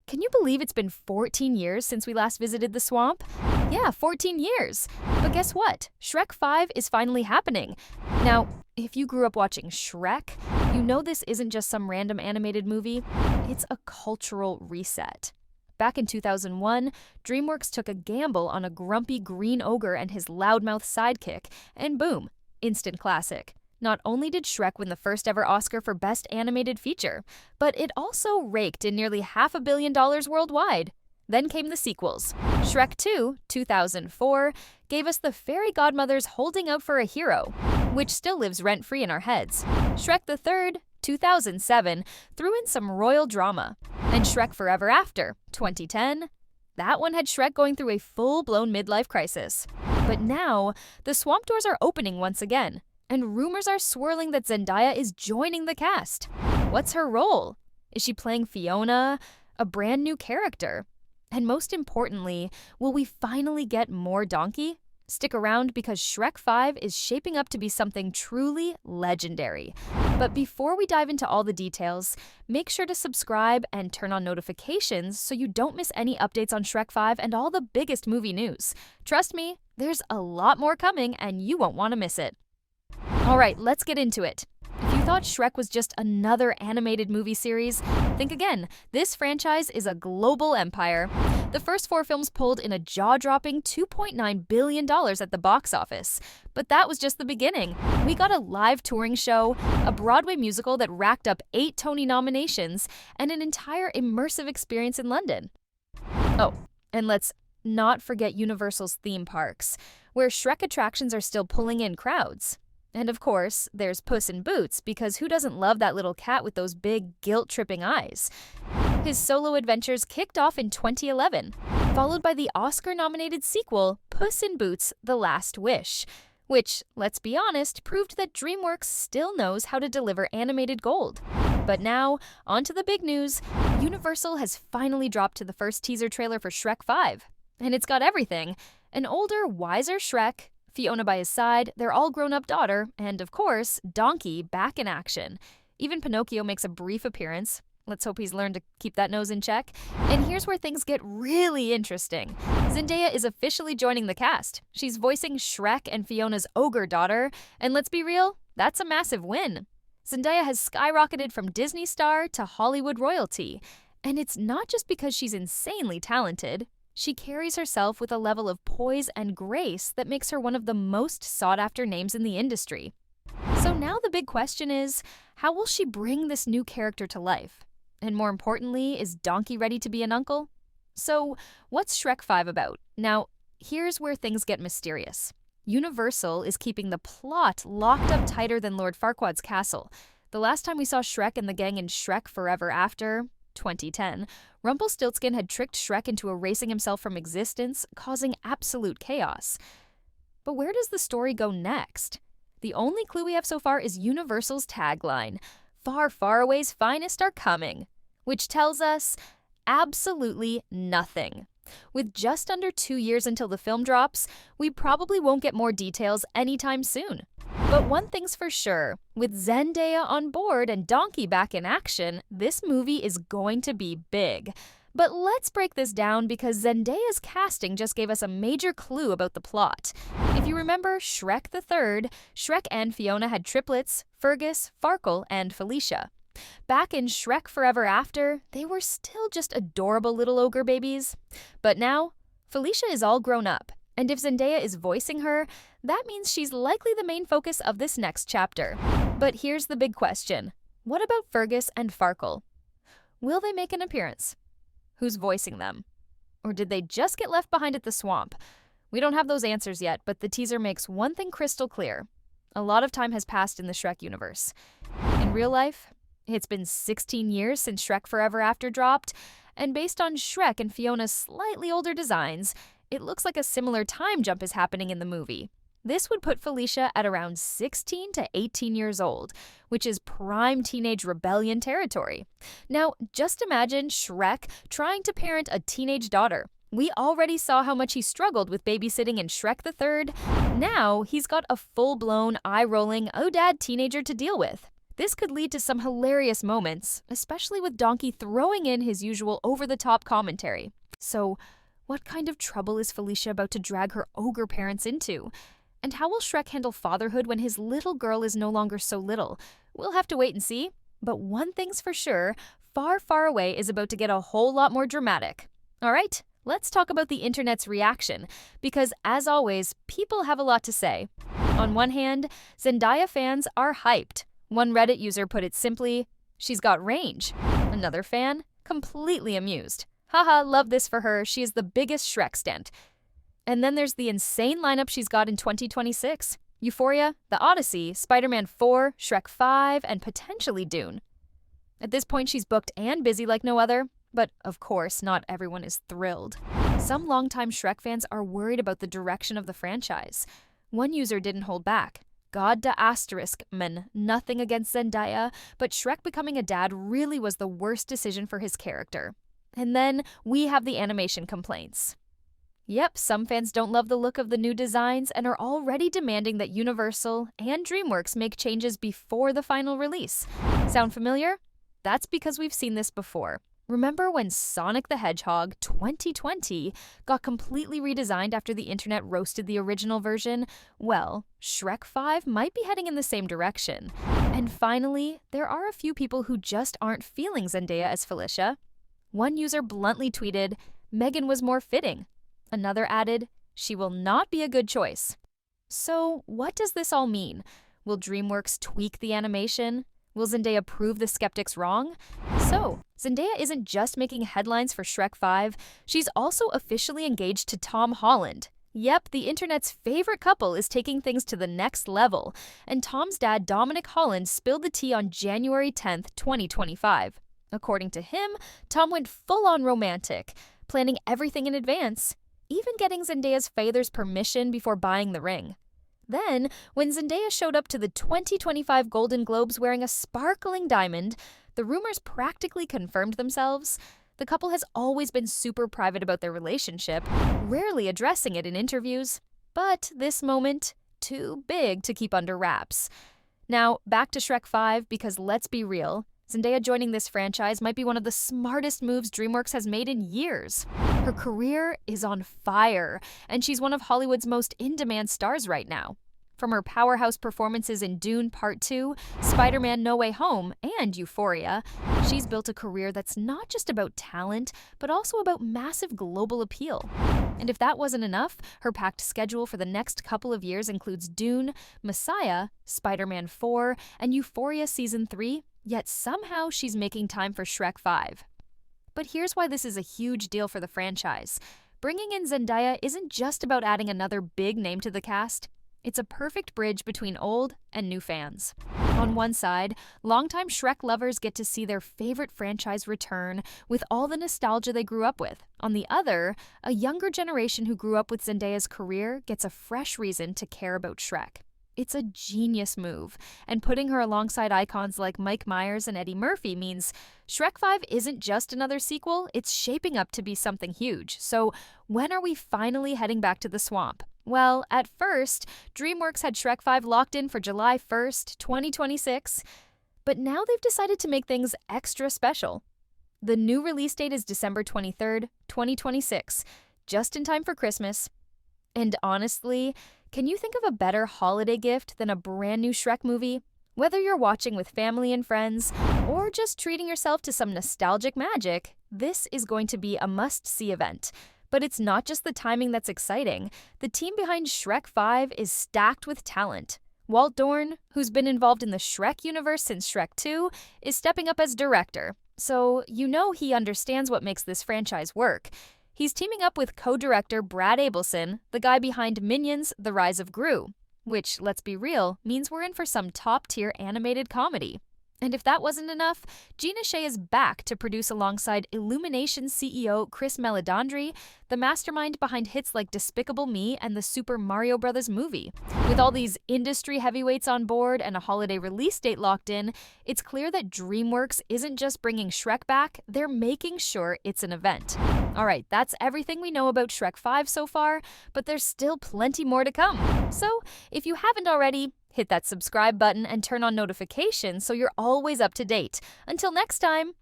Can you believe it's been 14 years since we last visited the swamp? Yeah, 14 years. But guess what? Shrek 5 is finally happening. Now, if you grew up watching Shrek, you know this isn't just some random animated movie, it's a cultural reset. Back in 2001, DreamWorks took a gamble on a grumpy green ogre and his loudmouth sidekick, and boom, instant classic. Not only did Shrek win the first ever Oscar for Best Animated Feature, but it also raked in nearly $500 million worldwide. Then came the sequels. Shrek 2, 2004, gave us the fairy godmothers holding out for a hero, which still lives rent-free in our heads. Shrek the Third, 2007, threw in some royal drama. And Shrek Forever After, 2010, that one had Shrek going through a full-blown midlife crisis. But now, the swamp doors are opening once again, and rumors are swirling that Zendaya is joining the cast. What's her role? Is she playing Fiona? A brand new character? And most importantly, will we finally get more Donkey? Stick around because Shrek 5 is shaping up to be something truly legendary. But before we dive into all the details, make sure to subscribe and turn on notifications so you don't miss any updates on Shrek 5 and all the biggest movie news. Trust me, there's a lot more coming and you won't want to miss it. Alright, let's get into it. If you thought Shrek was just another animated movie series, think again. This franchise is a global empire. The first 4 films pulled in a jaw-dropping $2.9 billion at the box office. But that was just the beginning. We got a live touring show, a Broadway musical that racked up 8 Tony nominations, and an entire immersive experience in London. Oh, and let's not forget Universal's theme parks, where Shrek attractions are still pulling in crowds. And of course, there's Puss in Boots, because who doesn't love that little cat with those big, guilt-tripping eyes? His solo adventures kicked off in 2011, followed by the Oscar-nominated sequel, Puss in Boots: The Last Wish, which, let's be honest, proved that DreamWorks still knows how to deliver animated gold. But now, on to the big news. Universal has finally dropped to the first teaser trailer for Shrek 5. And it's got everything. An older, wiser Shrek, Fiona by his side, their all-grown-up daughter, and of course, Donkey back in action. Even Pinocchio makes a brief appearance. Let's hope he's learned to keep that nose in check. And here's where things get really interesting. Zendaya is officially joining the cast. She's voicing Shrek and Fiona's ogre daughter, and let's be real, that's a massive win. Zendaya has skyrocketed from Disney star to Hollywood royalty. And it's not just because she's insanely talented. She carries herself with a level of poise and grace that makes her one of the most sought-after names in the industry. So now the big question is, how will she bring this new character to life? And more importantly, is Donkey ready to be an uncle? So, what's Shrek 5 about? Now, here's where things get mysterious. Universal is keeping the plot locked up tighter than Lord Farquaad's castle. The last time we saw Shrek and the gang in Shrek Forever After, 2010, Rumpelstiltskin had tricked Shrek into erasing himself from existence, causing absolute chaos. But where does the story go next? The only clue we have so far is Universal's tagline, "Far, far away's finest are coming," which tells us absolutely nothing. With just under 2 years until the film drops, we probably won't get more details anytime soon. But one thing's for sure, with Zendaya on board and Donkey back in action, this movie is going to be big. But let's break this down because Zendaya's casting just gave us a major clue about the plot. If you remember Shrek the Third, Shrek and Fiona had triplets, Fergus, Farkle, and Felicia. Back in Shrek Forever After, they were still just adorable little ogre babies. But now, Felicia is all grown up. And if Zendaya is voicing her, that means she's likely the main focus of this next chapter. But here's the big question. What about Fergus and Farkle? Will they make an appearance? Who's voicing them? Or did they just get left behind at the swamp? We don't have those answers yet, but the teaser makes one thing crystal clear. A lot of time has passed in the Shrek universe. In real life, it's been 16 years since Shrek Forever After dropped, and based on Shrek and Fiona's slightly older designs, it looks like a similar time jump is happening in the movie. This would put Felicia at around 16 to 18 years old, which is prime teenage rebellion territory. Now, just imagine Shrek trying to parent a teenage daughter. We already saw how much he struggled with babysitting in Shrek the Third. Now, he's got a full-blown, eye-rolling, oh dad teenager to deal with. This could lead to some hilarious moments, especially with Donkey throwing in his usual over-the-top commentary. So, what kind of trouble is Felicia about to drag her ogre parents into? And how will Shrek handle fatherhood when his little girl is no longer so little? We'll have to wait and see. But one thing's for sure, Far, Far Away is about to get a whole lot more dramatic. All right, let's talk about the internet's reaction, because as always, people have a lot to say. On one hand, Zendaya fans are hyped. One Reddit user put it simply, "She's got range." Another fan, completely amused. "Haha, love this for her, she is the biggest Shrek stant." And then there's the insane lineup she's got in 2026. Euphoria, The Odyssey, Spider-Man 4, Shrek 5, and potentially Dune. At this point, she's booked and busy like no other, but of course, not everyone is thrilled. Some longtime Shrek fans are worried about the direction of the franchise. One user didn't hold back. God da asterisk, man, nothing against Zendaya, but Shrek becoming a dad really was the worst decision for his character. And then we have the animation complaints. Yep, some fans don't love the look of the new designs and are already demanding that Universal and DreamWorks make changes before the final release. Sound familiar? That's because we've seen this before. Remember when Sonic the Hedgehog 2020 got completely redesigned after the internet roasted the original version? Well, Shrek 5 might be heading in the same direction. And finally, there are a few people who just aren't feeling Zendaya as Felicia. One user bluntly tweeted, "Megan was more fitting." Another added, "She will not be a good choice." So, what does this all mean? Will DreamWorks tweak the animation? Will Zendaya prove the skeptics wrong? So, Zendaya isn't just making headlines for Shrek 5, she's also officially engaged to Tom Holland. Yep, the internet's favorite couple is taking things to the next level, and Tom's dad, Dominic Holland, spilled the tea on January 10th, 2025. According to him, Tom went full-on romantic, planning everything in advance, even getting Zendaya's father's permission before buying the ring. Then, when Zendaya showed up to the 2025 Golden Globes wearing a sparkling diamond, the rumors practically confirmed themselves. The couple has always been super private about their relationship, rarely addressing it in interviews. But this moment, too big to keep under wraps. Now, back to Shrek 5, because let's be real, Zendaya joining this franchise might be one of the smartest moves DreamWorks has made in years. Her career is on fire, and she's one of Hollywood's most in-demand stars right now. From her powerhouse performances in Dune Part 2, Spider-Man No Way Home, and Euphoria, she's built a career that's not just about talent, but also about massive global appeal. And if that wasn't enough, her packed schedule for the next couple of years includes Dune, Messiah, Spider-Man 4, and Euphoria Season 3, yet somehow she's making time for Shrek 5. But here's why this is a huge deal for the franchise. Bringing in Zendaya isn't just about adding another big name to the cast. It's a perfect bridge between old and new fans. On one side, longtime Shrek lovers get to see their favorite franchise return with all the nostalgia they grew up with. On the other, a younger generation who grew up with Zendaya's career gets a fresh reason to care about Shrek. It's a genius move, and putting her alongside icons like Mike Myers and Eddie Murphy means Shrek 5 isn't just another sequel, it's shaping up to be something huge. So when are we finally heading back to the swamp? Well, at first, DreamWorks had Shrek 5 locked in for July 1st, 2026, but now they've decided to make things extra special. The new release date is December 23rd, 2026, just in time for Christmas. And honestly, can you think of a better holiday gift than a brand new Shrek movie? Whether you're watching with family and friends, or just treating yourself to some nostalgic magic, this is going to be a must-see event. But it's not just the timing that's exciting. The team behind Shrek 5 is stacked with talent. Walt Dorn, who's been involved in the Shrek universe since Shrek 2, is stepping up as director. So you know he understands what makes this franchise work. He's teaming up with co-director Brad Abelson, the guy behind Minions: The Rise of Gru, which, let's be real, means we're in for some top-tier animated comedy. And if that wasn't enough, Gina Shea is back to produce alongside Illumination CEO Chris Meledandri, the mastermind behind hits like Despicable Me and the Super Mario Bros. Movie. With all these industry heavyweights on board and a holiday release date locked in, it's clear that DreamWorks isn't just bringing Shrek back, they're making sure it's an event. Alright, that's everything we know about Shrek 5 so far, but there's still plenty more to come. So, if you haven't already, Hit that subscribe button and turn on notifications so you're always up to date. Until next time!